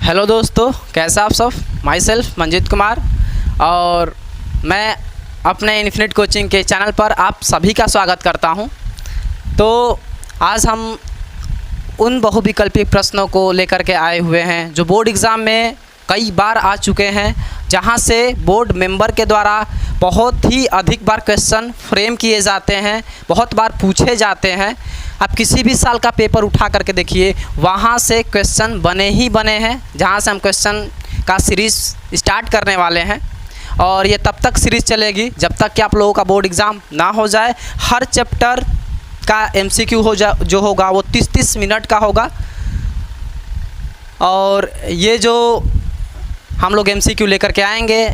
Hello दोस्तों, कैसे आप सब। माई सेल्फ मंजीत कुमार और मैं अपने इन्फिनिट कोचिंग के चैनल पर आप सभी का स्वागत करता हूं। तो आज हम उन बहुविकल्पी प्रश्नों को लेकर के आए हुए हैं जो बोर्ड एग्ज़ाम में कई बार आ चुके हैं, जहां से बोर्ड मेंबर के द्वारा बहुत ही अधिक बार क्वेश्चन फ्रेम किए जाते हैं, बहुत बार पूछे जाते हैं। आप किसी भी साल का पेपर उठा करके देखिए, वहाँ से क्वेश्चन बने ही बने हैं, जहाँ से हम क्वेश्चन का सीरीज़ स्टार्ट करने वाले हैं। और ये तब तक सीरीज़ चलेगी जब तक कि आप लोगों का बोर्ड एग्ज़ाम ना हो जाए। हर चैप्टर का MCQ जो होगा वो 30-30 मिनट का होगा। और ये जो हम लोग MCQ लेकर के आएंगे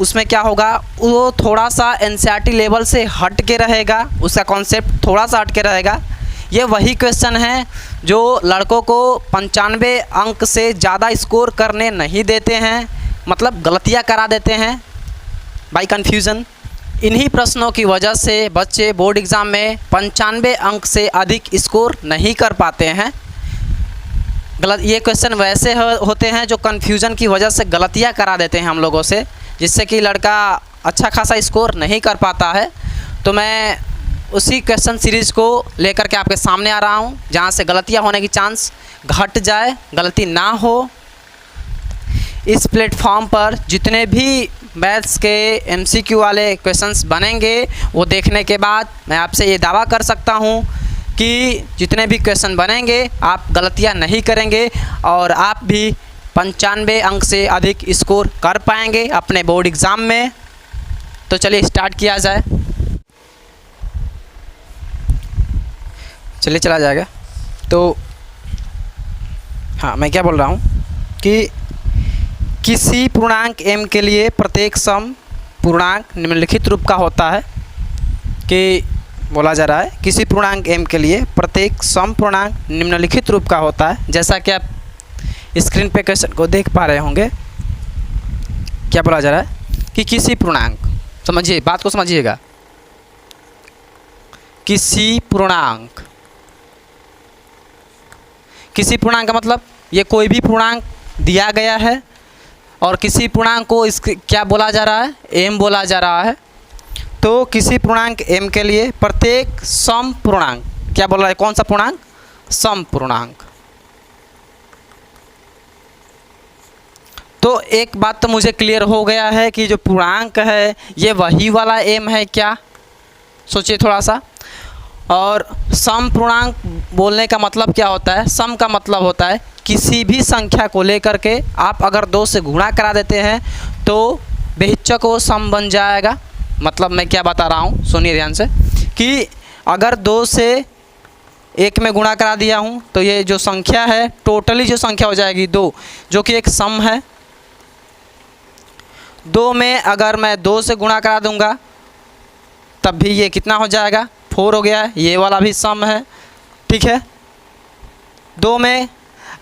उसमें क्या होगा, वो थोड़ा सा NCERT लेवल से हट के रहेगा, उसका कॉन्सेप्ट थोड़ा सा हट के रहेगा। ये वही क्वेश्चन हैं जो लड़कों को 95 अंक से ज़्यादा स्कोर करने नहीं देते हैं, मतलब गलतियां करा देते हैं बाय कन्फ्यूज़न। इन्हीं प्रश्नों की वजह से बच्चे बोर्ड एग्ज़ाम में 95 अंक से अधिक स्कोर नहीं कर पाते हैं। ये क्वेश्चन वैसे होते हैं जो कन्फ्यूज़न की वजह से गलतियां करा देते हैं हम लोगों से, जिससे कि लड़का अच्छा खासा स्कोर नहीं कर पाता है। तो मैं उसी क्वेश्चन सीरीज़ को लेकर के आपके सामने आ रहा हूं, जहां से गलतियां होने की चांस घट जाए, गलती ना हो। इस प्लेटफॉर्म पर जितने भी मैथ्स के MCQ वाले क्वेश्चंस बनेंगे, वो देखने के बाद मैं आपसे ये दावा कर सकता हूं कि जितने भी क्वेश्चन बनेंगे आप गलतियां नहीं करेंगे और आप भी 95 अंक से अधिक स्कोर कर पाएंगे अपने बोर्ड एग्ज़ाम में। तो चलिए स्टार्ट किया जाए। चलिए चला जाएगा। तो हाँ, मैं क्या बोल रहा हूँ कि किसी पूर्णांक m के लिए प्रत्येक सम पूर्णांक निम्नलिखित रूप का होता है। कि बोला जा रहा है किसी पूर्णांक m के लिए प्रत्येक सम पूर्णांक निम्नलिखित रूप का होता है। जैसा कि आप स्क्रीन पे क्वेश्चन को देख पा रहे होंगे, क्या बोला जा रहा है कि किसी पूर्णांक, समझिए बात को समझिएगा, किसी पूर्णांक का मतलब ये कोई भी पूर्णांक दिया गया है और किसी पूर्णांक को क्या बोला जा रहा है, m बोला जा रहा है। तो किसी पूर्णांक m के लिए प्रत्येक सम पूर्णांक, क्या बोल रहा है, कौन सा पूर्णांक, सम पूर्णांक। तो एक बात तो मुझे क्लियर हो गया है कि जो पूर्णांक है ये वही वाला m है क्या, सोचिए थोड़ा सा। और सम पूर्णांक बोलने का मतलब क्या होता है, सम का मतलब होता है किसी भी संख्या को लेकर के आप अगर 2 से गुणा करा देते हैं तो बेहिचक वो सम बन जाएगा। मतलब मैं क्या बता रहा हूँ, सुनिए ध्यान से, कि अगर 2 से 1 में गुणा करा दिया हूँ तो ये जो संख्या है टोटली जो संख्या हो जाएगी 2, जो कि एक सम है। 2 में अगर मैं 2 से गुणा करा दूंगा तब भी ये कितना हो जाएगा, 4 हो गया है। ये वाला भी सम है, ठीक है। 2 में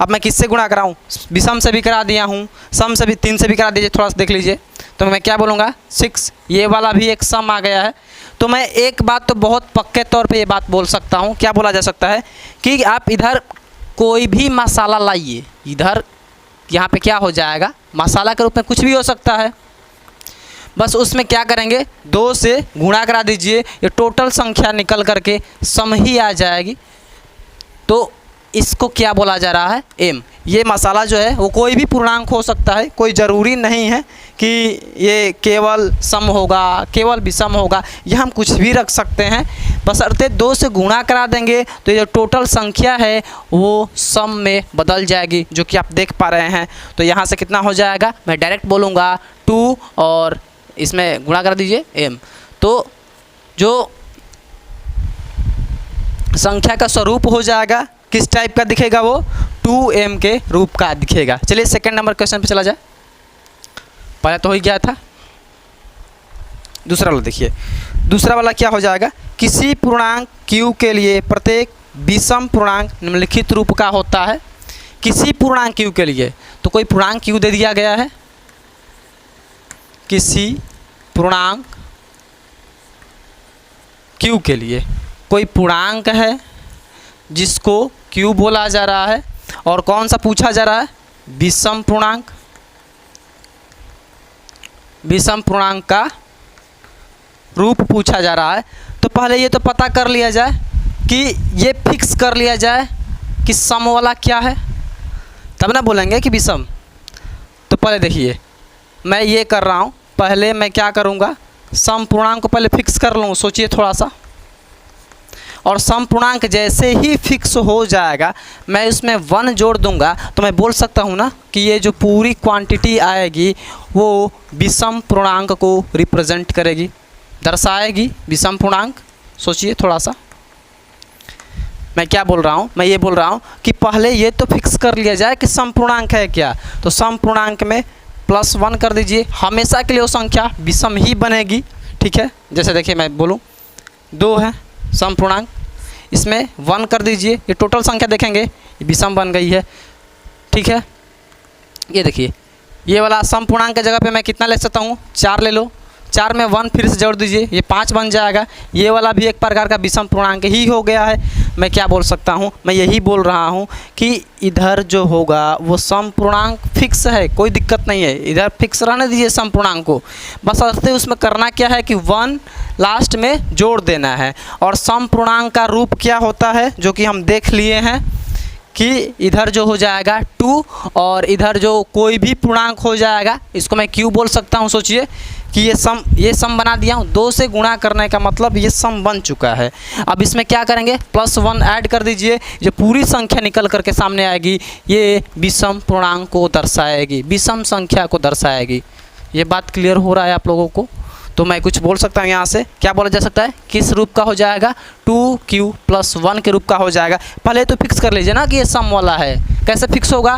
अब मैं किससे गुणा कराऊँ, विषम से भी करा दिया हूँ, सम से भी 3 से भी करा दीजिए, थोड़ा सा देख लीजिए। तो मैं क्या बोलूँगा, 6, ये वाला भी एक सम आ गया है। तो मैं एक बात तो बहुत पक्के तौर पे ये बात बोल सकता हूँ, क्या बोला जा सकता है कि आप इधर कोई भी मसाला लाइए, इधर यहाँ पे क्या हो जाएगा, मसाला के रूप में कुछ भी हो सकता है। बस उसमें क्या करेंगे, 2 से गुणा करा दीजिए, ये टोटल संख्या निकल करके सम ही आ जाएगी। तो इसको क्या बोला जा रहा है, m। ये मसाला जो है वो कोई भी पूर्णांक हो सकता है, कोई ज़रूरी नहीं है कि ये केवल सम होगा, केवल विषम होगा, ये हम कुछ भी रख सकते हैं। बशर्ते 2 से गुणा करा देंगे तो ये जो टोटल संख्या है वो सम में बदल जाएगी, जो कि आप देख पा रहे हैं। तो यहाँ से कितना हो जाएगा, मैं डायरेक्ट बोलूँगा 2 और इसमें गुणा कर दीजिए m। तो जो संख्या का स्वरूप हो जाएगा किस टाइप का दिखेगा, वो 2m के रूप का दिखेगा। चलिए सेकंड नंबर क्वेश्चन पे चला जाए। पहले तो हो ही गया था, दूसरा वाला देखिए। दूसरा वाला क्या हो जाएगा, किसी पूर्णांक q के लिए प्रत्येक विषम पूर्णांक निम्नलिखित रूप का होता है। किसी पूर्णांक q के लिए, तो कोई पूर्णांक q दे दिया गया है, किसी पूर्णांक q के लिए कोई पूर्णांक है जिसको q बोला जा रहा है और कौन सा पूछा जा रहा है, विषम पूर्णांक का रूप पूछा जा रहा है। तो पहले ये तो पता कर लिया जाए कि ये फिक्स कर लिया जाए कि सम वाला क्या है, तब ना बोलेंगे कि विषम। तो पहले देखिए मैं ये कर रहा हूँ, पहले मैं क्या करूँगा, सम पूर्णांक को पहले फिक्स कर लूँ। सोचिए थोड़ा सा, और सम पूर्णांक जैसे ही फिक्स हो जाएगा मैं इसमें 1 जोड़ दूंगा, तो मैं बोल सकता हूँ ना कि ये जो पूरी क्वांटिटी आएगी वो विषम पूर्णांक को रिप्रेजेंट करेगी, दर्शाएगी विषम पूर्णांक। सोचिए थोड़ा सा, मैं क्या बोल रहा हूँ, मैं ये बोल रहा हूँ कि पहले ये तो फिक्स कर लिया जाए कि सम पूर्णांक है क्या। तो सम पूर्णांक में +1 कर दीजिए, हमेशा के लिए वो संख्या विषम ही बनेगी। ठीक है, जैसे देखिए मैं बोलूँ 2 है सम पूर्णांक, इसमें 1 कर दीजिए, ये टोटल संख्या देखेंगे ये विषम बन गई है। ठीक है, ये देखिए ये वाला सम पूर्णांक की जगह पे मैं कितना ले सकता हूँ, 4 ले लो, 4 में 1 फिर से जोड़ दीजिए, ये 5 बन जाएगा। ये वाला भी एक प्रकार का विषम पूर्णांक ही हो गया है। मैं क्या बोल सकता हूँ, मैं यही बोल रहा हूँ कि इधर जो होगा वो सम पूर्णांक फिक्स है, कोई दिक्कत नहीं है, इधर फिक्स रहने दीजिए सम पूर्णांक को। बस अर्थ उसमें करना क्या है कि 1 लास्ट में जोड़ देना है। और सम पूर्णांक का रूप क्या होता है, जो कि हम देख लिए हैं कि इधर जो हो जाएगा 2 और इधर जो कोई भी पूर्णांक हो जाएगा इसको मैं क्यों बोल सकता हूँ। सोचिए कि ये सम बना दिया हूँ, 2 से गुणा करने का मतलब ये सम बन चुका है। अब इसमें क्या करेंगे, +1 ऐड कर दीजिए, जो पूरी संख्या निकल करके सामने आएगी ये विषम पूर्णांक को दर्शाएगी, विषम संख्या को दर्शाएगी। ये बात क्लियर हो रहा है आप लोगों को। तो मैं कुछ बोल सकता हूँ यहाँ से, क्या बोला जा सकता है, किस रूप का हो जाएगा, 2q + 1 के रूप का हो जाएगा। पहले तो फिक्स कर लीजिए ना कि ये सम वाला है। कैसे फिक्स होगा,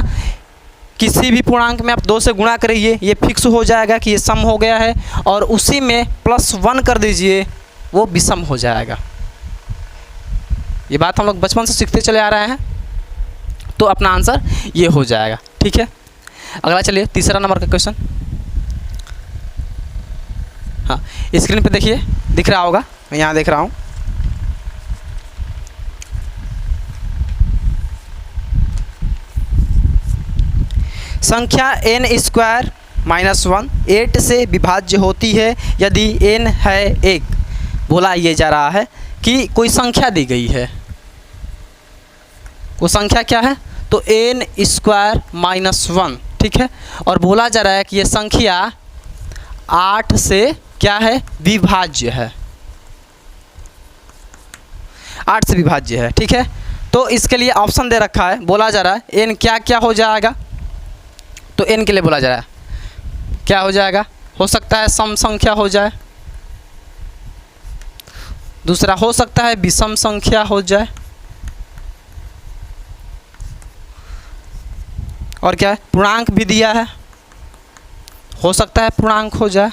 किसी भी पूर्णांक में आप 2 से गुणा करिए, ये फिक्स हो जाएगा कि ये सम हो गया है, और उसी में +1 कर दीजिए, वो विषम हो जाएगा। ये बात हम लोग बचपन से सीखते चले आ रहे हैं, तो अपना आंसर ये हो जाएगा। ठीक है, अगला चलिए तीसरा नंबर का क्वेश्चन। हाँ, स्क्रीन पे देखिए, दिख रहा होगा, मैं यहाँ देख रहा हूँ। संख्या n² -1 8 से विभाज्य होती है यदि n है 1। बोला ये जा रहा है कि कोई संख्या दी गई है, वो संख्या क्या है, तो n² -1। ठीक है, और बोला जा रहा है कि ये संख्या 8 से क्या है, विभाज्य है, 8 से विभाज्य है। ठीक है, तो इसके लिए ऑप्शन दे रखा है, बोला जा रहा है n क्या क्या हो जाएगा। तो n के लिए बोला जा रहा है क्या हो जाएगा, हो सकता है सम संख्या हो जाए, दूसरा हो सकता है विषम संख्या हो जाए, और क्या है, पूर्णांक भी दिया है, हो सकता है पूर्णांक हो जाए,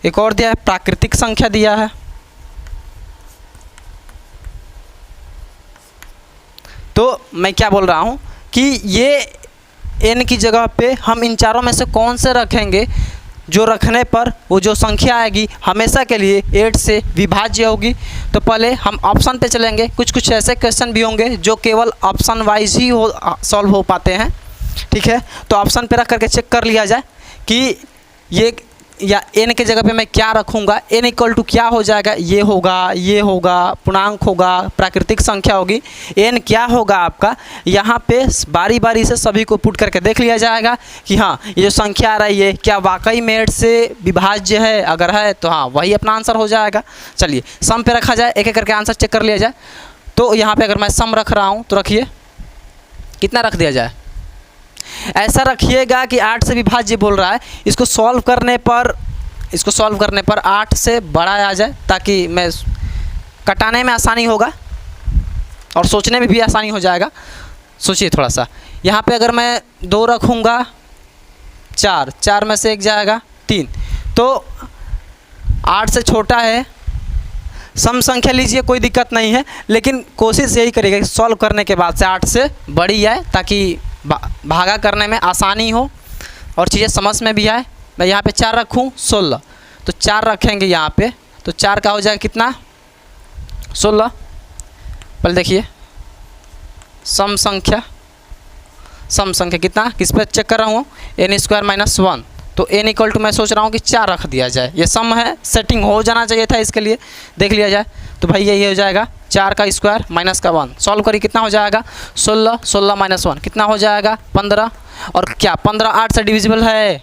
एक और दिया है प्राकृतिक संख्या दिया है। तो मैं क्या बोल रहा हूँ कि ये n की जगह पे हम इन चारों में से कौन से रखेंगे, जो रखने पर वो जो संख्या आएगी हमेशा के लिए 8 से विभाज्य होगी। तो पहले हम ऑप्शन पे चलेंगे, कुछ ऐसे क्वेश्चन भी होंगे जो केवल ऑप्शन वाइज ही सॉल्व हो पाते हैं। ठीक है, तो ऑप्शन पे रख करके चेक कर लिया जाए कि ये या n के जगह पे मैं क्या रखूँगा, n = क्या हो जाएगा, ये होगा, पूर्णांक होगा, प्राकृतिक संख्या होगी, n क्या होगा आपका। यहाँ पे बारी बारी से सभी को पुट करके देख लिया जाएगा कि हाँ ये जो संख्या आ रही है क्या वाकई में 8 से विभाज्य है, अगर है तो हाँ वही अपना आंसर हो जाएगा। चलिए सम पे रखा जाए, एक एक करके आंसर चेक कर लिया जाए। तो यहाँ पर अगर मैं सम रख रहा हूँ तो रखिए, कितना रख दिया जाए, ऐसा रखिएगा कि 8 से विभाज्य बोल रहा है, इसको सॉल्व करने पर 8 से बड़ा आ जाए, ताकि मैं कटाने में आसानी होगा और सोचने में भी आसानी हो जाएगा। सोचिए थोड़ा सा, यहाँ पे अगर मैं 2 रखूँगा, 4 में से 1 जाएगा 3, तो 8 से छोटा है, सम संख्या लीजिए कोई दिक्कत नहीं है, लेकिन कोशिश यही करिएगा कि सॉल्व करने के बाद से 8 से बड़ी आए, ताकि भागा करने में आसानी हो और चीज़ें समझ में भी आए। मैं यहाँ पे 4 रखूँ 16, तो 4 रखेंगे यहाँ पे, तो 4 का हो जाएगा कितना, 16। पहले देखिए सम सम संख्या कितना, किस पे चेक कर रहा हूँ, n स्क्वायर माइनस 1। तो n इक्वल टू मैं सोच रहा हूँ कि 4 रख दिया जाए, ये सम है, सेटिंग हो जाना चाहिए था, इसके लिए देख लिया जाए। तो भाई ये हो जाएगा 4 का स्क्वायर माइनस का 1, सॉल्व करिए कितना हो जाएगा 16, 16 माइनस 1 कितना हो जाएगा 15। और क्या 15 8 से डिविजिबल है,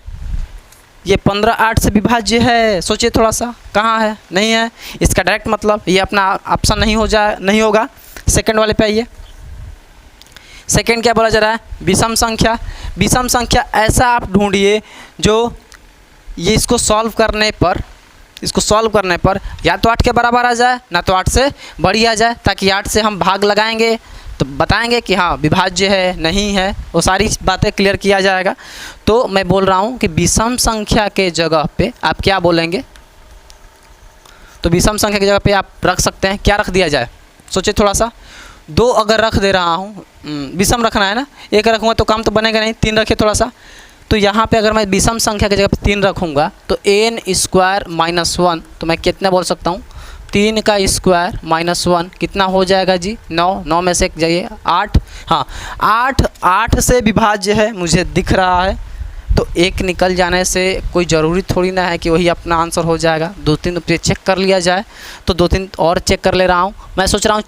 ये 15 8 से विभाज्य है, सोचिए थोड़ा सा, कहाँ है, नहीं है, इसका डायरेक्ट मतलब ये अपना ऑप्शन नहीं होगा। सेकंड वाले पे आइए, सेकंड क्या बोला जा रहा है, विषम संख्या। विषम संख्या ऐसा आप ढूंढिए जो ये इसको सॉल्व करने पर या तो 8 के बराबर आ जाए, ना तो 8 से बड़ी आ जाए, ताकि 8 से हम भाग लगाएंगे तो बताएंगे कि हाँ विभाज्य है नहीं है, वो सारी बातें क्लियर किया जाएगा। तो मैं बोल रहा हूँ कि विषम संख्या के जगह पे आप क्या बोलेंगे, तो विषम संख्या की जगह पे आप रख सकते हैं, क्या रख दिया जाए, सोचिए थोड़ा सा। 2 अगर रख दे रहा हूँ, विषम रखना है ना, 1 रखूँगा तो काम तो बनेगा नहीं, 3 रखिए थोड़ा सा। तो यहाँ पे अगर मैं विषम संख्या की जगह पे 3 रखूँगा तो n स्क्वायर माइनस 1, तो मैं कितना बोल सकता हूँ, 3 का स्क्वायर माइनस 1 कितना हो जाएगा जी 9, 9 में से एक जाइए 8, हाँ 8 से विभाज्य है मुझे दिख रहा है, तो 1 निकल जाने से कोई ज़रूरी थोड़ी ना है कि वही अपना आंसर हो जाएगा। 2-3 पे चेक कर लिया जाए, तो 2-3 और चेक कर ले रहा हूँ। मैं सोच रहा हूँ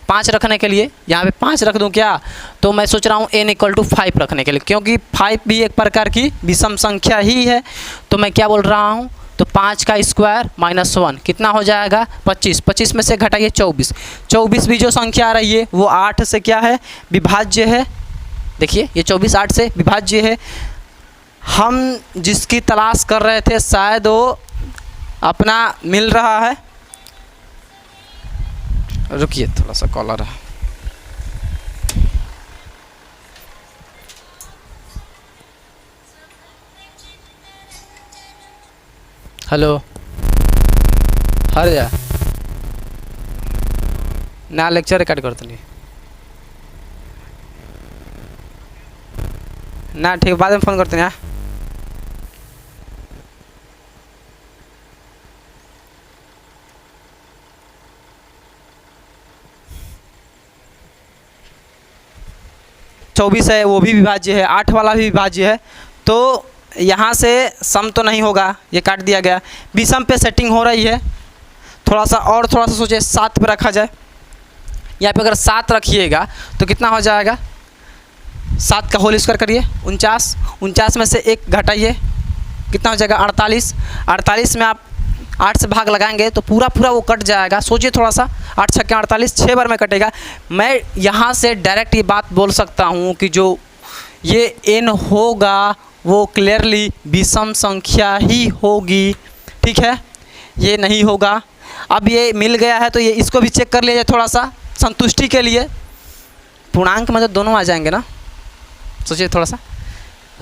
5 रखने के लिए, यहाँ पे 5 रख दूँ क्या, तो मैं सोच रहा हूँ n इक्वल टू 5 रखने के लिए, क्योंकि 5 भी एक प्रकार की विषम संख्या ही है। तो मैं क्या बोल रहा हूँ, तो 5 का स्क्वायर माइनस 1 कितना हो जाएगा 25, 25 में से घटाइए 24, 24 भी जो संख्या आ रही है वो 8 से क्या है, विभाज्य है। देखिए ये 24 8 से विभाज्य है। हम जिसकी तलाश कर रहे थे शायद वो अपना मिल रहा है। रुकिए थोड़ा सा कॉलर है। हेलो, हर जा ना लेक्चर रिकॉर्ड करते नहीं ना, ठीक बाद में फ़ोन करते हैं। 24 है वो भी विभाज्य है, 8 वाला भी विभाज्य है। तो यहाँ से सम तो नहीं होगा, ये काट दिया गया। विषम पे सेटिंग हो रही है, थोड़ा सा सोचिए 7 पे रखा जाए। यहाँ पे अगर 7 रखिएगा तो कितना हो जाएगा, 7 का होल स्क्वायर करिए 49, 49 में से 1 घटाइए कितना हो जाएगा 48, 48 में आप 8 से भाग लगाएंगे तो पूरा वो कट जाएगा। सोचिए थोड़ा सा, 8 छक्के 48 6 बार में कटेगा। मैं यहाँ से डायरेक्ट ये बात बोल सकता हूँ कि जो ये n होगा वो क्लियरली विषम संख्या ही होगी, ठीक है, ये नहीं होगा। अब ये मिल गया है तो ये इसको भी चेक कर लीजिए थोड़ा सा संतुष्टि के लिए। पूर्णांक में तो दोनों आ जाएंगे ना, सोचिए थोड़ा सा,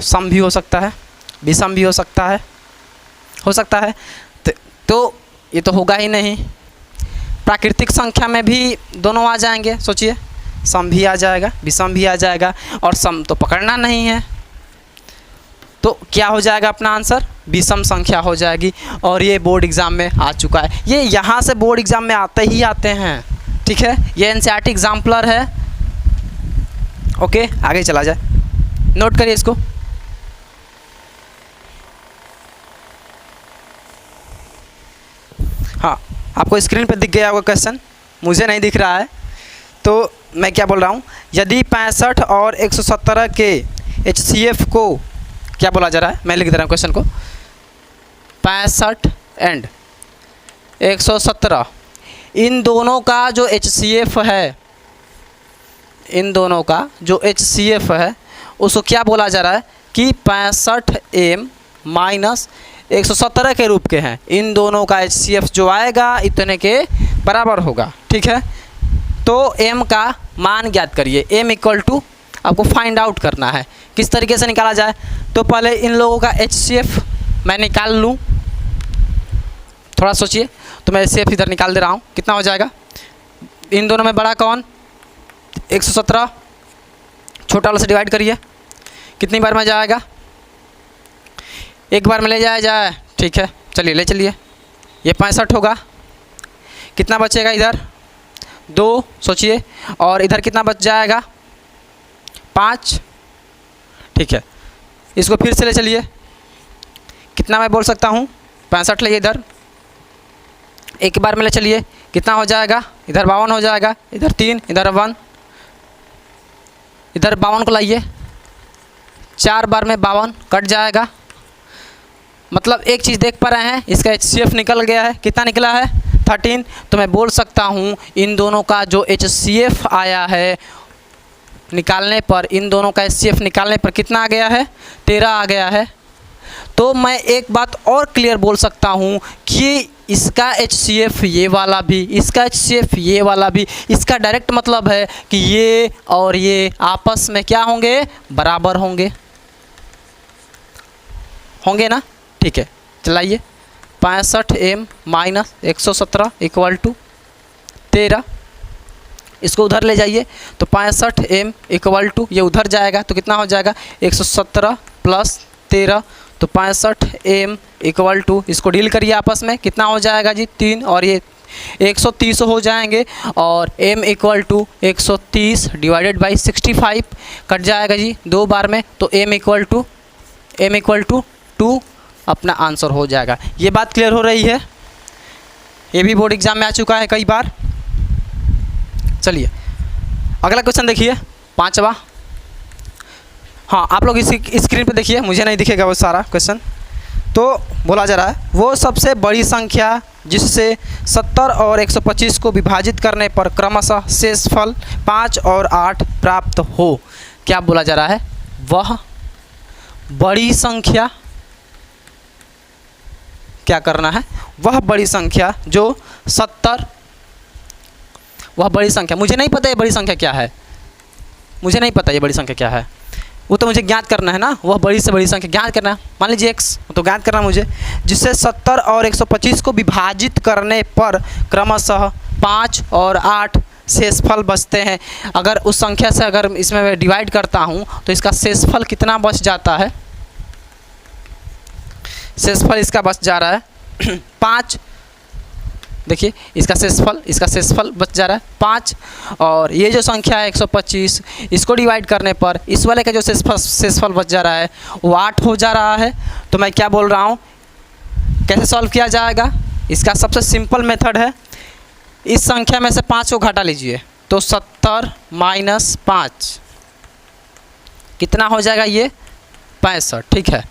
सम भी हो सकता है विषम भी हो सकता है, तो ये तो होगा ही नहीं। प्राकृतिक संख्या में भी दोनों आ जाएंगे, सोचिए सम भी आ जाएगा विषम भी आ जाएगा, और सम तो पकड़ना नहीं है, तो क्या हो जाएगा अपना आंसर, विषम संख्या हो जाएगी। और ये बोर्ड एग्ज़ाम में आ चुका है, ये यहाँ से बोर्ड एग्ज़ाम में आते हैं, ठीक है, ये एनसीईआरटी एग्जाम्पलर है। ओके आगे चला जाए, नोट करिए इसको। हाँ आपको स्क्रीन पर दिख गया होगा क्वेश्चन, मुझे नहीं दिख रहा है, तो मैं क्या बोल रहा हूँ, यदि 65 और 117 के HCF को क्या बोला जा रहा है, मैं लिख दे रहा हूँ क्वेश्चन को, 65 एंड 117 इन दोनों का जो HCF है, इन दोनों का जो HCF है उसको क्या बोला जा रहा है कि 65m माइनस 117 के रूप के हैं, इन दोनों का HCF जो आएगा इतने के बराबर होगा, ठीक है। तो m का मान ज्ञात करिए, m इक्वल टू आपको फाइंड आउट करना है। किस तरीके से निकाला जाए, तो पहले इन लोगों का HCF मैं निकाल लूँ, थोड़ा सोचिए। तो मैं HCF इधर निकाल दे रहा हूँ, कितना हो जाएगा, इन दोनों में बड़ा कौन 117, छोटा वाला से डिवाइड करिए, कितनी बार में जाएगा, एक बार में ले जाया जाए, ठीक है चलिए ले चलिए, ये 65 होगा, कितना बचेगा इधर 2, सोचिए, और इधर कितना बच जाएगा 5, ठीक है, इसको फिर से ले चलिए, कितना मैं बोल सकता हूँ 65 ले इधर, एक बार में ले चलिए, कितना हो जाएगा, इधर 52 हो जाएगा, इधर 3, इधर 1, इधर 52 को लाइए, 4 बार में 52 कट जाएगा। मतलब एक चीज़ देख पा रहे हैं, इसका HCF निकल गया है, कितना निकला है 13। तो मैं बोल सकता हूँ इन दोनों का जो HCF आया है निकालने पर, इन दोनों का HCF निकालने पर कितना आ गया है, 13 आ गया है। तो मैं एक बात और क्लियर बोल सकता हूँ कि इसका HCF ये वाला भी, इसका HCF ये वाला भी, इसका डायरेक्ट मतलब है कि ये और ये आपस में क्या होंगे, बराबर होंगे, होंगे ना। ठीक है, चलाइए, 65m माइनस 117 इक्वल टू 13, इसको उधर ले जाइए तो 65m इक्वल टू, ये उधर जाएगा तो कितना हो जाएगा 117 प्लस 13, तो 65m इक्वल टू, इसको डील करिए आपस में, कितना हो जाएगा जी 3 और ये 130 हो जाएंगे, और m equal to 130 divided by 65 cut जाएगा जी 2 बार में, तो m इक्वल टू 2 अपना आंसर हो जाएगा। ये बात क्लियर हो रही है, ये भी बोर्ड एग्जाम में आ चुका है कई बार। चलिए अगला क्वेश्चन देखिए, 5वां। हाँ, आप लोग इस स्क्रीन पे देखिए, मुझे नहीं दिखेगा वो सारा क्वेश्चन। तो बोला जा रहा है वो सबसे बड़ी संख्या जिससे 70 और 125 को विभाजित करने पर क्रमशः शेषफल 5 और 8 प्राप्त हो। क्या बोला जा रहा है, वह बड़ी संख्या, क्या करना है, वह बड़ी संख्या जो 70, वह बड़ी संख्या, मुझे नहीं पता ये बड़ी संख्या क्या है, मुझे नहीं पता ये बड़ी संख्या क्या है, वो तो मुझे ज्ञात करना है ना, वह बड़ी से बड़ी संख्या ज्ञात करना है, मान लीजिए x, तो ज्ञात करना मुझे, जिससे 70 और 125 को विभाजित करने पर क्रमशः 5 और 8 शेषफल बचते हैं। अगर उस संख्या से अगर इसमें मैं डिवाइड करता हूँ तो इसका शेषफल कितना बच जाता है, शेषफल इसका बच जा रहा है 5, देखिए इसका शेषफल बच जा रहा है 5, और ये जो संख्या है 125, इसको डिवाइड करने पर इस वाले का जो शेषफल बच जा रहा है वो 8 हो जा रहा है। तो मैं क्या बोल रहा हूँ, कैसे सॉल्व किया जाएगा, इसका सबसे सिंपल मेथड है, इस संख्या में से 5 को घटा लीजिए, तो 70 माइनस 5 कितना हो जाएगा, ये 65। ठीक है,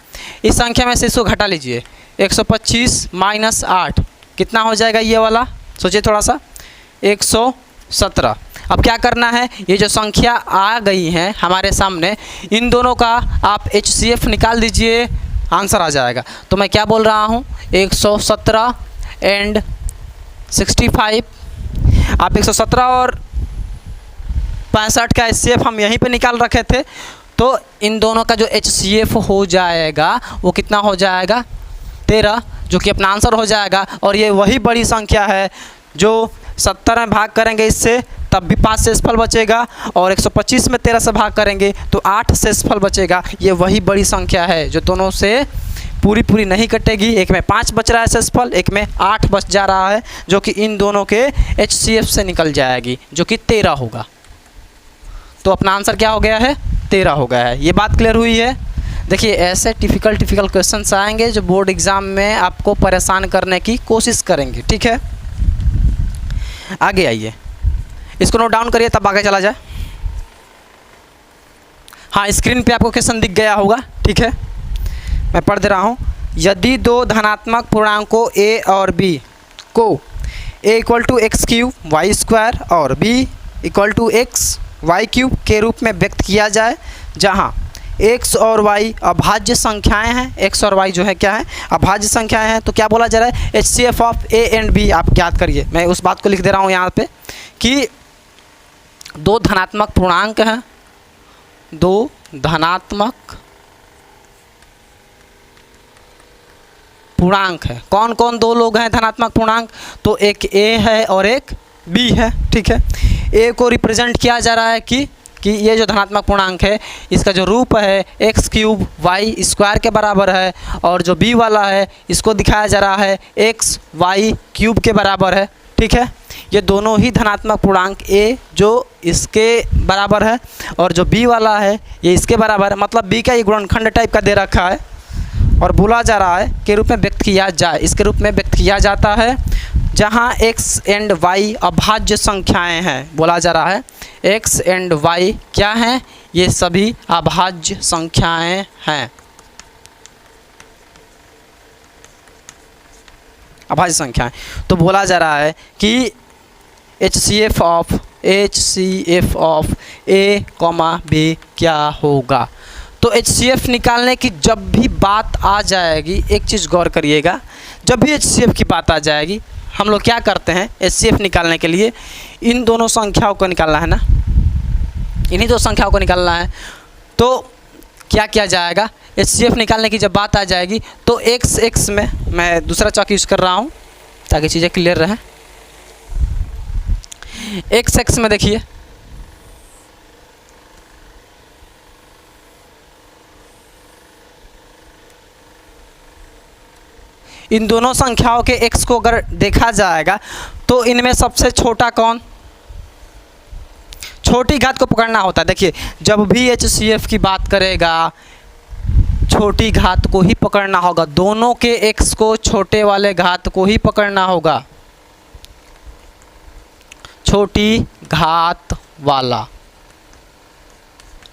इस संख्या में से इसको घटा लीजिए, 125 माइनस 8 कितना हो जाएगा, ये वाला सोचिए थोड़ा सा, 117। अब क्या करना है, ये जो संख्या आ गई है हमारे सामने, इन दोनों का आप HCF निकाल दीजिए, आंसर आ जाएगा। तो मैं क्या बोल रहा हूँ, 117 एंड 65, आप 117 और 65 का HCF हम यहीं पे निकाल रखे थे, तो इन दोनों का जो HCF हो जाएगा वो कितना हो जाएगा, 13, जो कि अपना आंसर हो जाएगा। और ये वही बड़ी संख्या है जो 70 में भाग करेंगे इससे तब भी 5 शेषफल बचेगा, और 125 में 13 से भाग करेंगे तो 8 शेषफल बचेगा। ये वही बड़ी संख्या है जो दोनों से पूरी नहीं कटेगी, एक में 5 बच रहा है शेषफल, एक में 8 बच जा रहा है, जो कि इन दोनों के HCF से निकल जाएगी, जो कि 13 होगा। तो अपना आंसर क्या हो गया है, 13 हो गया है। ये बात क्लियर हुई है। देखिए ऐसे डिफ़िकल्ट क्वेश्चंस आएंगे जो बोर्ड एग्ज़ाम में आपको परेशान करने की कोशिश करेंगे। ठीक है, आगे आइए, इसको नोट डाउन करिए तब आगे चला जाए। हाँ, स्क्रीन पे आपको क्वेश्चन दिख गया होगा। ठीक है, मैं पढ़ दे रहा हूँ। यदि दो धनात्मक पूर्णांकों a और b को a equal to x cube y square और b equal to x y cube के रूप में व्यक्त किया जाए, जहाँ x और y अभाज्य संख्याएं हैं, x और y जो है क्या है, अभाज्य संख्याएं हैं, तो क्या बोला जा रहा है, HCF of a and b आप याद करिए। मैं उस बात को लिख दे रहा हूँ यहाँ पे कि दो धनात्मक पूर्णांक हैं, दो धनात्मक पूर्णांक है। कौन कौन दो लोग हैं धनात्मक पूर्णांक, तो एक a है और एक b है। ठीक है, a को रिप्रेजेंट किया जा रहा है कि ये जो धनात्मक पूर्णांक है इसका जो रूप है एक्स क्यूब वाई स्क्वायर के बराबर है, और जो b वाला है इसको दिखाया जा रहा है एक्स वाई क्यूब के बराबर है। ठीक है, ये दोनों ही धनात्मक पूर्णांक ए जो इसके बराबर है और जो बी वाला है ये इसके बराबर है, मतलब बी का ये गुणनखंड टाइप का दे रखा है और बोला जा रहा है के रूप में व्यक्त किया जाए, इसके रूप में व्यक्त किया जाता है जहाँ x एंड y अभाज्य संख्याएं हैं। बोला जा रहा है x एंड y क्या हैं, ये सभी अभाज्य संख्याएं हैं, अभाज्य संख्याएं। तो बोला जा रहा है कि HCF ऑफ A, B क्या होगा। तो HCF निकालने की जब भी बात आ जाएगी, एक चीज़ गौर करिएगा, जब भी HCF की बात आ जाएगी हम लोग क्या करते हैं, HCF निकालने के लिए इन दोनों संख्याओं को निकालना है ना, इन्हीं दो संख्याओं को निकालना है। तो क्या किया जाएगा, HCF निकालने की जब बात आ जाएगी तो x में, मैं दूसरा चौक यूज़ कर रहा हूँ ताकि चीज़ें क्लियर रहें। x में देखिए इन दोनों संख्याओं के x को अगर देखा जाएगा तो इनमें सबसे छोटा कौन, छोटी घात को पकड़ना होता है। देखिए जब भी HCF की बात करेगा छोटी घात को ही पकड़ना होगा, दोनों के x को छोटे वाले घात को ही पकड़ना होगा, छोटी घात वाला,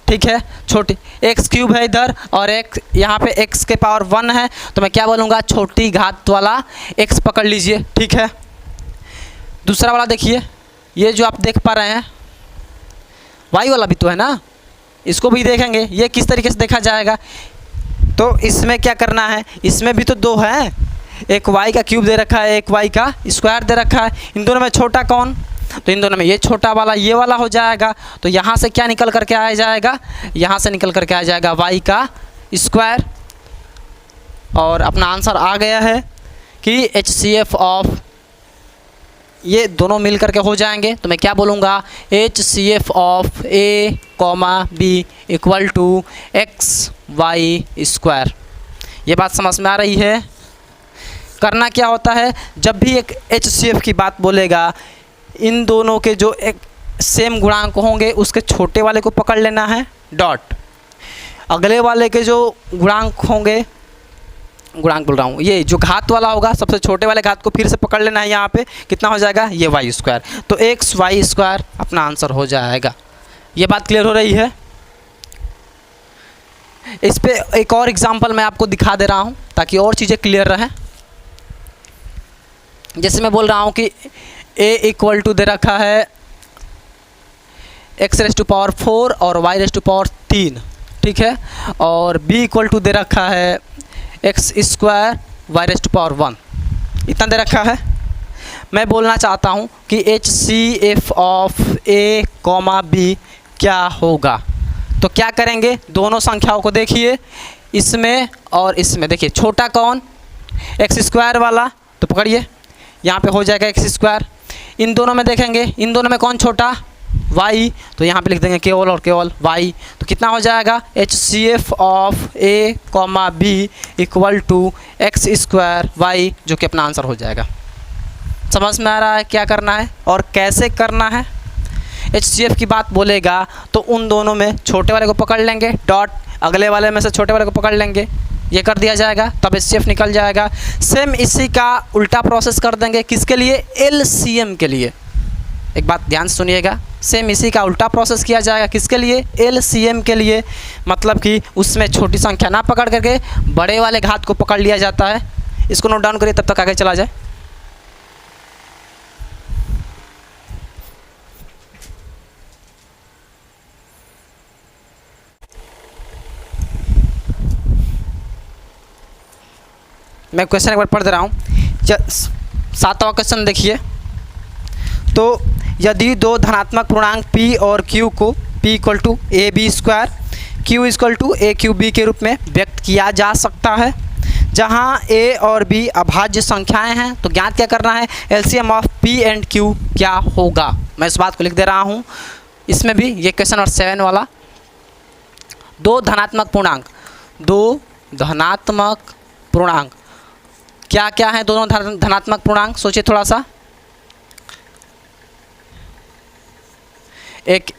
ठीक है। छोटी x³ है इधर और एक यहाँ पे x के पावर 1 है, तो मैं क्या बोलूँगा, छोटी घात वाला x पकड़ लीजिए, ठीक है। दूसरा वाला देखिए, ये जो आप देख पा रहे हैं y वाला भी तो है ना, इसको भी देखेंगे ये किस तरीके से देखा जाएगा। तो इसमें क्या करना है, इसमें भी तो दो है, एक y का क्यूब दे रखा है, एक y का स्क्वायर दे रखा है, इन दोनों में छोटा कौन, तो इन दोनों में ये छोटा वाला ये वाला हो जाएगा। तो यहाँ से क्या निकल करके आ जाएगा, यहाँ से निकल करके आ जाएगा y का स्क्वायर, और अपना आंसर आ गया है कि HCF ऑफ, ये दोनों मिल करके हो जाएंगे। तो मैं क्या बोलूँगा, HCF of A, B equal to XY²। ये बात समझ में आ रही है। करना क्या होता है, जब भी एक HCF की बात बोलेगा इन दोनों के जो एक सेम गुणांक होंगे उसके छोटे वाले को पकड़ लेना है डॉट, अगले वाले के जो गुणांक होंगे, गुणांक बोल रहा हूँ, ये जो घात वाला होगा सबसे छोटे वाले घात को फिर से पकड़ लेना है, यहाँ पे कितना हो जाएगा, ये y², तो XY² अपना आंसर हो जाएगा। ये बात क्लियर हो रही है। इस पे एक और एग्जांपल मैं आपको दिखा दे रहा हूँ ताकि और चीज़ें क्लियर रहें। जैसे मैं बोल रहा हूँ कि a इक्वल टू दे रखा है x⁴ और y⁴, ठीक है, और b इक्वल टू दे रखा है x² y⁴1, इतना दे रखा है। मैं बोलना चाहता हूँ कि HCF ऑफ A, B क्या होगा। तो क्या करेंगे, दोनों संख्याओं को देखिए, इसमें और इसमें देखिए छोटा कौन, x² वाला, तो पकड़िए यहाँ पे हो जाएगा x²। इन दोनों में देखेंगे, इन दोनों में कौन छोटा, y, तो यहाँ पे लिख देंगे केवल और केवल y। तो कितना हो जाएगा, HCF of A, B equal to x² y, जो कि अपना आंसर हो जाएगा। समझ में आ रहा है क्या करना है और कैसे करना है। HCF की बात बोलेगा तो उन दोनों में छोटे वाले को पकड़ लेंगे डॉट, अगले वाले में से छोटे वाले को पकड़ लेंगे, ये कर दिया जाएगा, तब HCF निकल जाएगा। सेम इसी का उल्टा प्रोसेस कर देंगे, किसके लिए, LCM के लिए। एक बात ध्यान से सुनिएगा, सेम इसी का उल्टा प्रोसेस किया जाएगा, किसके लिए, LCM के लिए, मतलब कि उसमें छोटी संख्या ना पकड़ करके बड़े वाले घात को पकड़ लिया जाता है। इसको नोट डाउन करिए, तब तक आगे चला जाए। मैं क्वेश्चन एक बार पढ़ दे रहा हूँ। 7वां क्वेश्चन देखिए। तो यदि दो धनात्मक पूर्णांक p और q को p equal to AB², q equal to AQB के रूप में व्यक्त किया जा सकता है, जहाँ a और b अभाज्य संख्याएं हैं, तो ज्ञात क्या करना है, LCM of p and q क्या होगा। मैं इस बात को लिख दे रहा हूँ। इसमें भी ये क्वेश्चन नंबर 7 वाला, दो धनात्मक पूर्णांक क्या क्या है, दोनों धनात्मक पूर्णांक, सोचिए थोड़ा सा। एक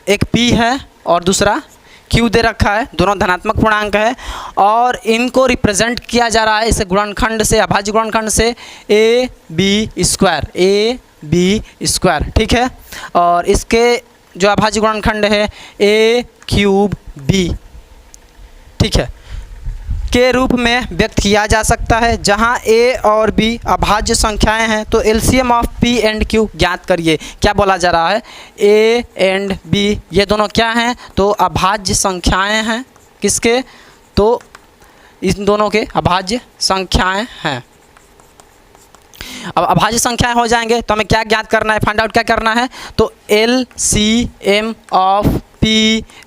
एक p है और दूसरा q दे रखा है, दोनों धनात्मक पूर्णांक है और इनको रिप्रेजेंट किया जा रहा है इसे गुणनखंड से, अभाज्य गुणनखंड से ए बी स्क्वायर, ठीक है। और इसके जो अभाज्य गुणनखंड है ए क्यूब बी, ठीक है, के रूप में व्यक्त किया जा सकता है, जहां a और b अभाज्य संख्याएं हैं। तो LCM of p and q ज्ञात करिए। क्या बोला जा रहा है, a एंड b ये दोनों क्या हैं, तो अभाज्य संख्याएं हैं। किसके, तो इन दोनों के अभाज्य संख्याएं हैं। अब अभाज्य संख्याएं हो जाएंगे तो हमें क्या ज्ञात करना है, फाइंड आउट क्या करना है, तो LCM of P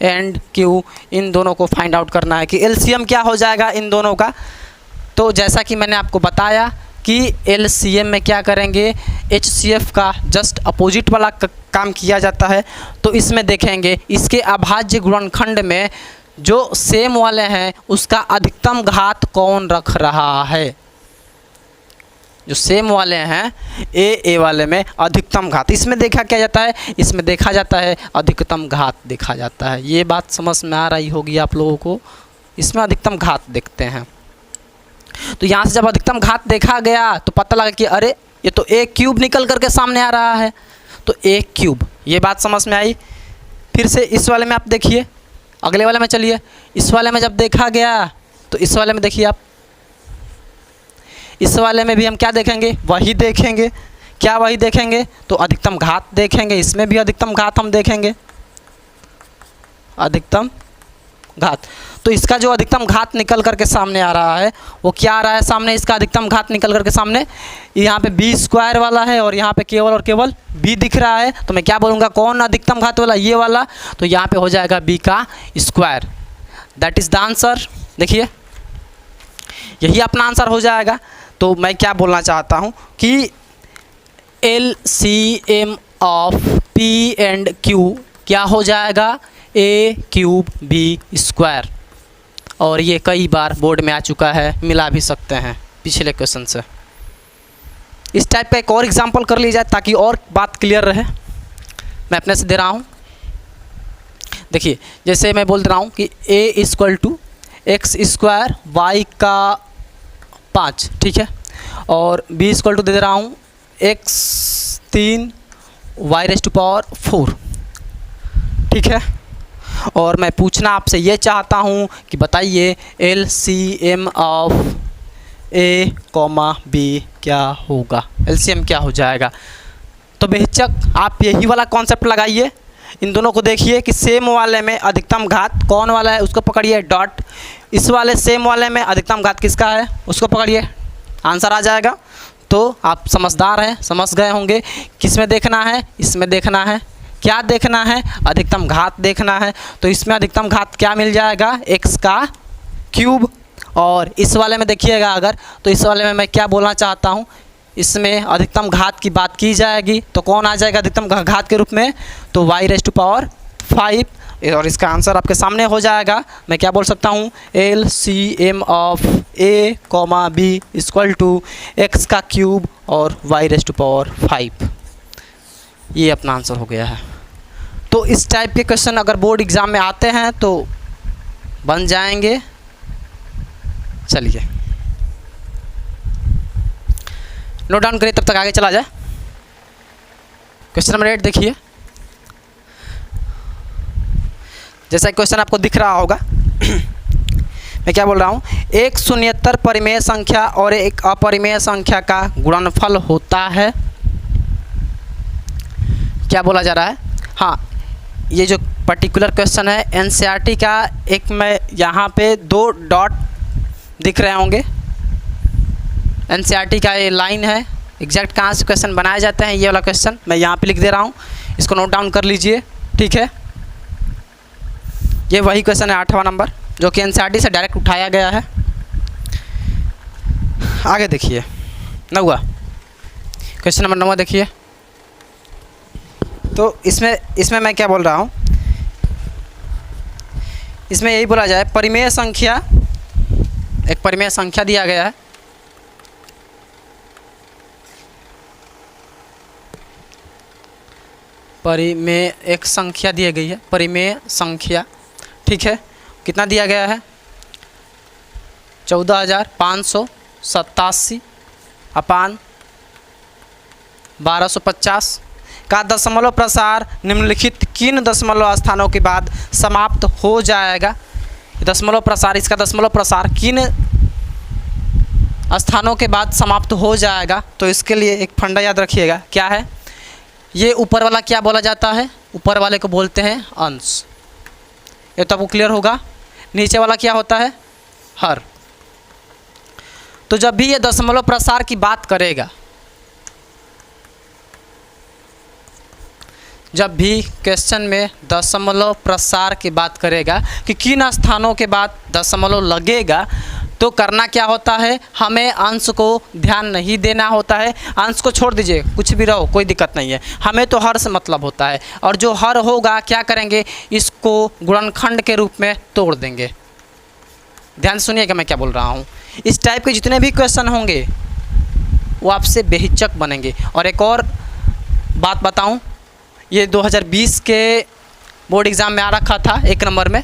and Q इन दोनों को फाइंड आउट करना है कि एलसीएम क्या हो जाएगा इन दोनों का। तो जैसा कि मैंने आपको बताया कि एलसीएम में क्या करेंगे, HCF का जस्ट अपोजिट वाला काम किया जाता है। तो इसमें देखेंगे इसके अभाज्य गुणनखंड में जो सेम वाले हैं उसका अधिकतम घात कौन रख रहा है। जो सेम वाले हैं ए वाले में अधिकतम घात, इसमें देखा क्या जाता है, इसमें देखा जाता है अधिकतम घात देखा जाता है। ये बात समझ में आ रही होगी आप लोगों को, इसमें अधिकतम घात देखते हैं। तो यहाँ से जब अधिकतम घात देखा गया तो पता लगा कि अरे ये तो ए क्यूब निकल करके सामने आ रहा है, तो ए क्यूब, ये बात समझ में आई। फिर से इस वाले में आप देखिए, अगले वाले में चलिए, इस वाले में जब देखा गया तो इस वाले में देखिए आप, इस वाले में भी हम क्या देखेंगे, वही देखेंगे। क्या वही देखेंगे, तो अधिकतम घात देखेंगे। इसमें भी अधिकतम घात हम देखेंगे, अधिकतम घात। तो इसका जो अधिकतम घात निकल करके सामने आ रहा है वो क्या आ रहा है सामने, इसका अधिकतम घात निकल करके सामने यहाँ पे बी स्क्वायर वाला है और यहाँ पे केवल और केवल बी दिख रहा है। तो मैं क्या बोलूँगा, कौन अधिकतम घात वाला, ये वाला। तो यहाँ पे हो जाएगा बी का square, that is the answer. देखिए यही अपना आंसर हो जाएगा। तो मैं क्या बोलना चाहता हूँ कि LCM of P and Q क्या हो जाएगा, A क्यूब B स्क्वायर। और ये कई बार बोर्ड में आ चुका है, मिला भी सकते हैं पिछले क्वेश्चन से। इस टाइप का एक और एग्जांपल कर ली जाए ताकि और बात क्लियर रहे। मैं अपने से दे रहा हूँ, देखिए जैसे मैं बोल रहा हूँ कि A equal to x square y का 5, ठीक है, और B इक्वल टू दे रहा हूँ x 3 y raise to power 4, ठीक है। और मैं पूछना आपसे ये चाहता हूँ कि बताइए LCM ऑफ A, B क्या होगा, LCM क्या हो जाएगा। तो बेहिचक आप यही वाला कॉन्सेप्ट लगाइए, इन दोनों को देखिए कि सेम वाले में अधिकतम घात कौन वाला है उसको पकड़िए डॉट, इस वाले सेम वाले में अधिकतम घात किसका है उसको पकड़िए, आंसर आ जाएगा। तो आप समझदार हैं, समझ गए होंगे किस में देखना है, इसमें देखना है। क्या देखना है, अधिकतम घात देखना है। तो इसमें अधिकतम घात क्या मिल जाएगा, x का क्यूब। और इस वाले में देखिएगा अगर, तो इस वाले में मैं क्या बोलना चाहता हूँ, इसमें अधिकतम घात की बात की जाएगी तो कौन आ जाएगा अधिकतम घात के रूप में, तो y रेज़ टू पावर 5। और इसका आंसर आपके सामने हो जाएगा। मैं क्या बोल सकता हूँ, LCM of A, B equal to x का क्यूब और y रेज़ टू पावर 5। ये अपना आंसर हो गया है। तो इस टाइप के क्वेश्चन अगर बोर्ड एग्ज़ाम में आते हैं तो बन जाएंगे। चलिए नोट डाउन करिए, तब तक आगे चला जाए। क्वेश्चन नंबर 8 देखिए, जैसा क्वेश्चन आपको दिख रहा होगा मैं क्या बोल रहा हूँ, एक शून्येतर परिमेय संख्या और एक अपरिमेय संख्या का गुणनफल होता है। क्या बोला जा रहा है, हाँ ये जो पर्टिकुलर क्वेश्चन है NCERT का, एक मैं यहाँ पे 2 डॉट दिख रहे होंगे, NCERT का ये लाइन है। एग्जैक्ट कहाँ से क्वेश्चन बनाए जाते हैं ये वाला क्वेश्चन मैं यहाँ पे लिख दे रहा हूँ, इसको नोट डाउन कर लीजिए, ठीक है। ये वही क्वेश्चन है 8वां नंबर जो कि NCERT से डायरेक्ट उठाया गया है। आगे देखिए 9वां क्वेश्चन नंबर 9 देखिए। तो इसमें मैं क्या बोल रहा हूँ, इसमें यही बोला जाए परिमेय संख्या, एक परिमेय संख्या दिया गया है, परिमेय एक संख्या दी गई है, परिमेय संख्या, ठीक है। कितना दिया गया है? 14,587 अपान 1250 का दशमलव प्रसार निम्नलिखित किन दशमलव स्थानों के बाद समाप्त हो जाएगा? दशमलव प्रसार, इसका दशमलव प्रसार किन स्थानों के बाद समाप्त हो जाएगा? तो इसके लिए एक फंडा याद रखिएगा, क्या है? ये ऊपर वाला क्या बोला जाता है? ऊपर वाले को बोलते हैं अंश, ये तो आपको क्लियर होगा। नीचे वाला क्या होता है? हर। तो जब भी ये दशमलव प्रसार की बात करेगा, जब भी क्वेश्चन में दशमलव प्रसार की बात करेगा कि किन स्थानों के बाद दशमलव लगेगा, तो करना क्या होता है? हमें अंश को ध्यान नहीं देना होता है। अंश को छोड़ दीजिए, कुछ भी रहो, कोई दिक्कत नहीं है। हमें तो हर से मतलब होता है, और जो हर होगा क्या करेंगे? इसको गुणनखंड के रूप में तोड़ देंगे। ध्यान सुनिएगा मैं क्या बोल रहा हूँ। इस टाइप के जितने भी क्वेश्चन होंगे वो आपसे बेहिचक बनेंगे। और एक और बात बताऊँ, ये 2020 के बोर्ड एग्ज़ाम में आ रखा था, 1 नंबर में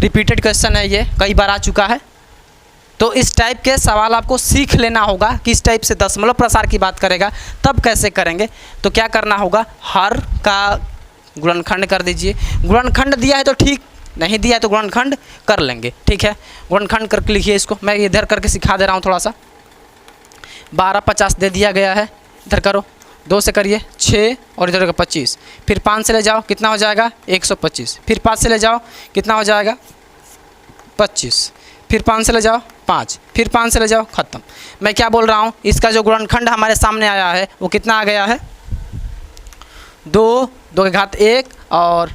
रिपीटेड क्वेश्चन है, ये कई बार आ चुका है। तो इस टाइप के सवाल आपको सीख लेना होगा कि इस टाइप से दशमलव प्रसार की बात करेगा तब कैसे करेंगे। तो क्या करना होगा? हर का गुणनखंड कर दीजिए। गुणनखंड दिया है तो ठीक, नहीं दिया है तो गुणनखंड कर लेंगे, ठीक है। गुणनखंड करके लिखिए इसको, मैं इधर करके सिखा दे रहा हूँ थोड़ा सा। 1250 दे दिया गया है, इधर करो, 2 से करिए 6 और इधर का 25, फिर 5 से ले जाओ, कितना हो जाएगा? 125, फिर 5 से ले जाओ, कितना हो जाएगा? 25, फिर 5 से ले जाओ 5, फिर 5 से ले जाओ, ख़त्म। मैं क्या बोल रहा हूँ? इसका जो गुणनखंड हमारे सामने आया है वो कितना आ गया है? 2 के घात 1 और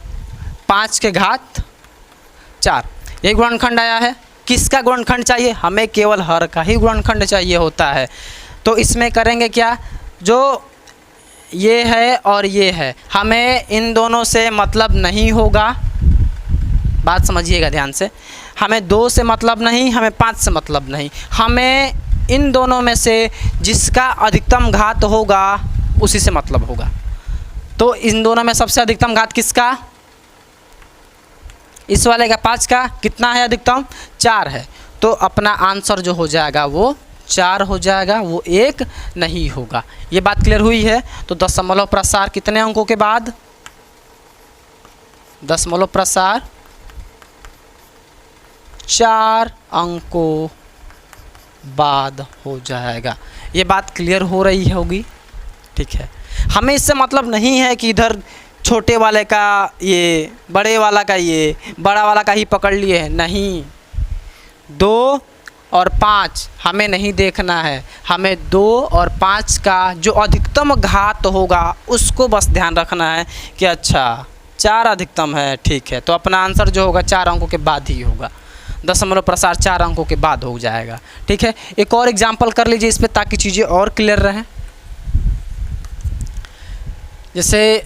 5 के घात 4, यही गुणनखंड आया है। किसका गुणनखंड चाहिए? हमें केवल हर का ही गुणनखंड चाहिए होता है। तो इसमें करेंगे क्या? जो ये है और ये है, हमें इन दोनों से मतलब नहीं होगा। बात समझिएगा ध्यान से। हमें 2 से मतलब नहीं, हमें 5 से मतलब नहीं, हमें इन दोनों में से जिसका अधिकतम घात होगा उसी से मतलब होगा। तो इन दोनों में सबसे अधिकतम घात किसका? इस वाले का 5 का कितना है अधिकतम? 4 है। तो अपना आंसर जो हो जाएगा वो 4 हो जाएगा, वो 1 नहीं होगा। ये बात क्लियर हुई है। तो दशमलव प्रसार कितने अंकों के बाद? दशमलव प्रसार 4 अंकों बाद हो जाएगा। ये बात क्लियर हो रही होगी, ठीक है। हमें इससे मतलब नहीं है कि इधर छोटे वाले का ये, बड़े वाला का ये, बड़ा वाला का ही पकड़ लिए है, नहीं। 2 और 5 हमें नहीं देखना है, हमें 2 और 5 का जो अधिकतम घात होगा उसको बस ध्यान रखना है कि अच्छा 4 अधिकतम है, ठीक है। तो अपना आंसर जो होगा 4 अंकों के बाद ही होगा। दशमलव प्रसार 4 अंकों के बाद हो जाएगा, ठीक है। एक और एग्जाम्पल कर लीजिए इस पर, ताकि चीज़ें और क्लियर रहें। जैसे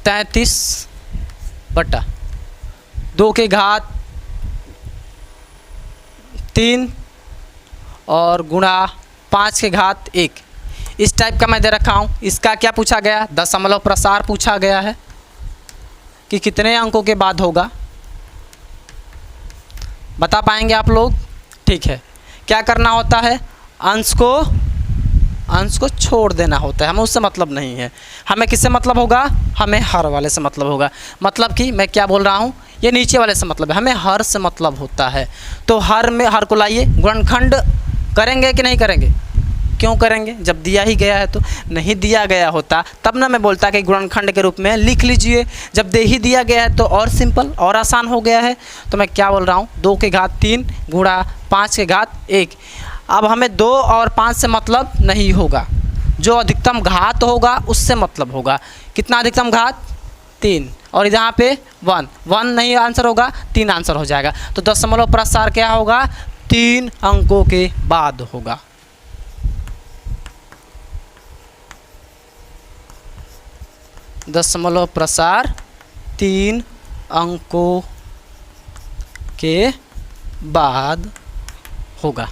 33/2 के घात 3 और गुणा 5 के घात 1, इस टाइप का मैं दे रखा हूँ। इसका क्या पूछा गया? दशमलव प्रसार पूछा गया है कि कितने अंकों के बाद होगा। बता पाएंगे आप लोग? ठीक है। क्या करना होता है? अंश को छोड़ देना होता है, हमें उससे मतलब नहीं है। हमें किससे मतलब होगा? हमें हर वाले से मतलब होगा। मतलब कि मैं क्या बोल रहा हूँ, ये नीचे वाले से मतलब है, हमें हर से मतलब होता है। तो हर में हर को लाइए, गुणनखंड करेंगे कि नहीं करेंगे? क्यों करेंगे? जब दिया ही गया है तो। नहीं दिया गया होता तब ना मैं बोलता कि गुणनखंड के रूप में लिख लीजिए। जब दे ही दिया गया है तो और सिंपल और आसान हो गया है। तो मैं क्या बोल रहा हूँ? 2 के घात 3 गुणा 5 के घात 1। अब हमें 2 और 5 से मतलब नहीं होगा, जो अधिकतम घात होगा उससे मतलब होगा। कितना अधिकतम घात? 3, और यहाँ पे 1 नहीं आंसर होगा, 3 आंसर हो जाएगा। तो दशमलव प्रसार क्या होगा? 3 अंकों के बाद होगा। दशमलव प्रसार 3 अंकों के बाद होगा।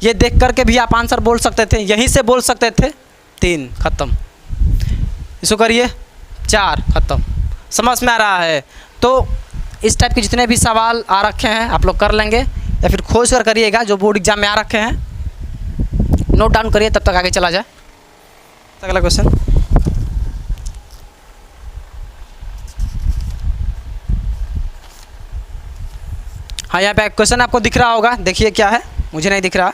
ये देख करके भी आप आंसर बोल सकते थे, यहीं से बोल सकते थे 3, ख़त्म। इसको करिए 4 ख़त्म। समझ में आ रहा है? तो इस टाइप के जितने भी सवाल आ रखे हैं आप लोग कर लेंगे या फिर खोज कर करिएगा जो बोर्ड एग्जाम में आ रखे हैं, नोट डाउन करिए, तब तक आगे चला जाए। अगला क्वेश्चन, हाँ यहाँ पे क्वेश्चन आपको दिख रहा होगा, देखिए क्या है, मुझे नहीं दिख रहा।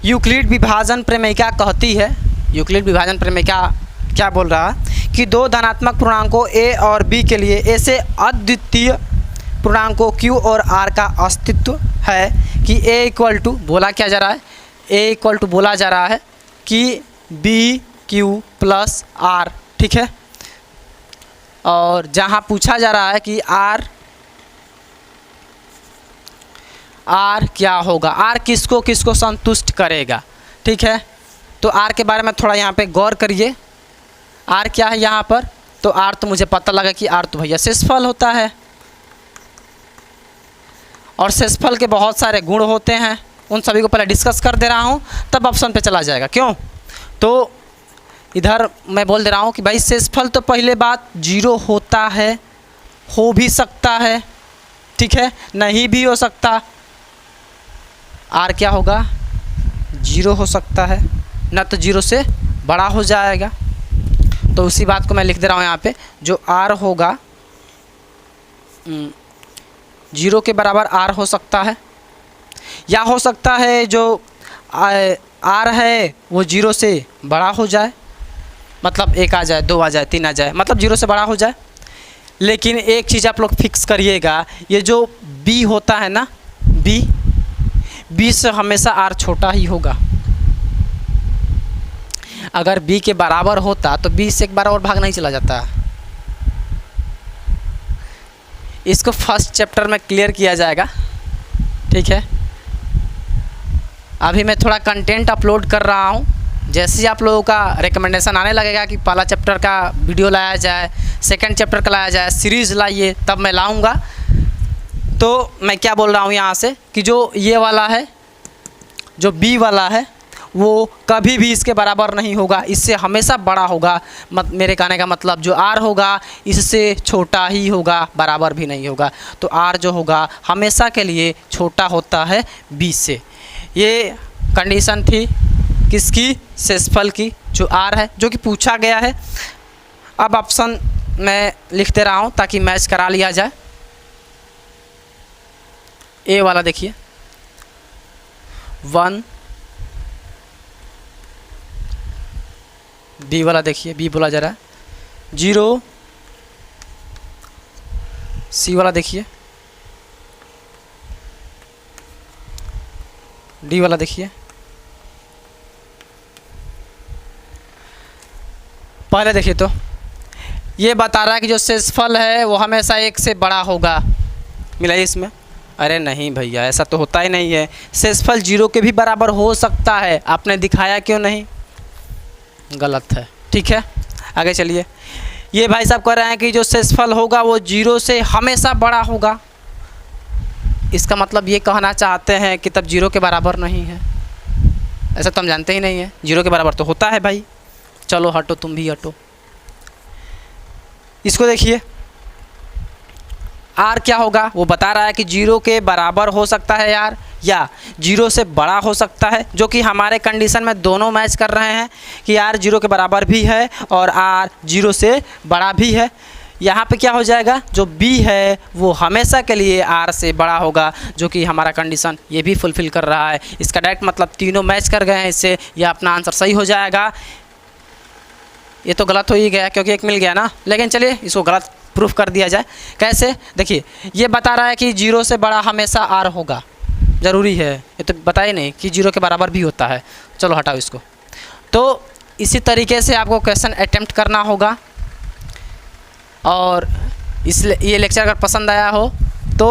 यूक्लिड विभाजन प्रमेयिका कहती है, यूक्लिड विभाजन प्रमेयिका क्या बोल रहा है कि दो धनात्मक पूर्णांकों a और b के लिए ऐसे अद्वितीय पूर्णांकों q और r का अस्तित्व है कि a इक्वल टू, बोला क्या जा रहा है, a इक्वल टू बोला जा रहा है कि b q प्लस r, ठीक है। और जहाँ पूछा जा रहा है कि r क्या होगा, r किसको किसको संतुष्ट करेगा, ठीक है। तो r के बारे में थोड़ा यहाँ पे गौर करिए। r क्या है यहाँ पर, तो r तो मुझे पता लगा कि r तो भैया शेषफल होता है, और शेषफल के बहुत सारे गुण होते हैं, उन सभी को पहले डिस्कस कर दे रहा हूँ, तब ऑप्शन पे चला जाएगा। क्यों, तो इधर मैं बोल दे रहा हूँ कि भाई शेषफल तो पहले बात 0 होता है, हो भी सकता है, ठीक है, नहीं भी हो सकता। r क्या होगा, 0 हो सकता है, ना तो 0 से बड़ा हो जाएगा। तो उसी बात को मैं लिख दे रहा हूँ यहाँ पे, जो r होगा 0 के बराबर r हो सकता है, या हो सकता है जो r है वो 0 से बड़ा हो जाए, मतलब 1 आ जाए, 2 आ जाए, 3 आ जाए, मतलब 0 से बड़ा हो जाए। लेकिन एक चीज़ आप लोग फिक्स करिएगा, ये जो b होता है ना, b से हमेशा r छोटा ही होगा। अगर b के बराबर होता तो b से एक बार और भाग नहीं चला जाता। इसको फर्स्ट चैप्टर में क्लियर किया जाएगा, ठीक है। अभी मैं थोड़ा कंटेंट अपलोड कर रहा हूँ, जैसे ही आप लोगों का रिकमेंडेशन आने लगेगा कि पहला चैप्टर का वीडियो लाया जाए, सेकंड चैप्टर का लाया जाए, सीरीज़ लाइए, तब मैं लाऊंगा। तो मैं क्या बोल रहा हूँ यहाँ से कि जो ये वाला है, जो b वाला है, वो कभी भी इसके बराबर नहीं होगा, इससे हमेशा बड़ा होगा। मेरे कहने का मतलब जो r होगा इससे छोटा ही होगा, बराबर भी नहीं होगा। तो r जो होगा हमेशा के लिए छोटा होता है b से। ये कंडीशन थी किसकी, शेषफल की, जो r है, जो कि पूछा गया है। अब ऑप्शन मैं लिख दे रहा हूँ ताकि मैच करा लिया जाए। a वाला देखिए 1, b वाला देखिए, b बोला जा रहा है 0, c वाला देखिए, d वाला देखिए। पहले देखिए तो ये बता रहा है कि जो शेषफल है वो हमेशा 1 से बड़ा होगा, मिलाइए इसमें। अरे नहीं भैया, ऐसा तो होता ही नहीं है, शेषफल 0 के भी बराबर हो सकता है, आपने दिखाया क्यों नहीं, गलत है, ठीक है। आगे चलिए, ये भाई साहब कह रहे हैं कि जो शेषफल होगा वो 0 से हमेशा बड़ा होगा। इसका मतलब ये कहना चाहते हैं कि तब 0 के बराबर नहीं है, ऐसा तो हम जानते ही नहीं है, 0 के बराबर तो होता है भाई। चलो हटो, तुम भी हटो। इसको देखिए, r क्या होगा, वो बता रहा है कि 0 के बराबर हो सकता है यार, या 0 से बड़ा हो सकता है, जो कि हमारे कंडीशन में दोनों मैच कर रहे हैं कि r 0 के बराबर भी है और r 0 से बड़ा भी है। यहाँ पे क्या हो जाएगा, जो b है वो हमेशा के लिए r से बड़ा होगा, जो कि हमारा कंडीशन ये भी फुलफ़िल कर रहा है। इसका डायरेक्ट मतलब तीनों मैच कर गए हैं, इससे यह अपना आंसर सही हो जाएगा। ये तो गलत हो ही गया क्योंकि एक मिल गया ना, लेकिन चलिए इसको गलत प्रूफ कर दिया जाए। कैसे, देखिए ये बता रहा है कि 0 से बड़ा हमेशा r होगा, ज़रूरी है, ये तो बता ही नहीं कि 0 के बराबर भी होता है। चलो हटाओ इसको। तो इसी तरीके से आपको क्वेश्चन अटेम्प्ट करना होगा। और ये लेक्चर अगर पसंद आया हो तो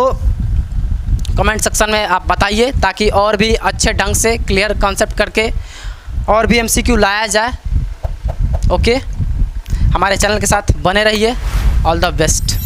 कमेंट सेक्शन में आप बताइए, ताकि और भी अच्छे ढंग से क्लियर कॉन्सेप्ट करके और भी MCQ लाया जाए। ओके, हमारे चैनल के साथ बने रहिए। All the best.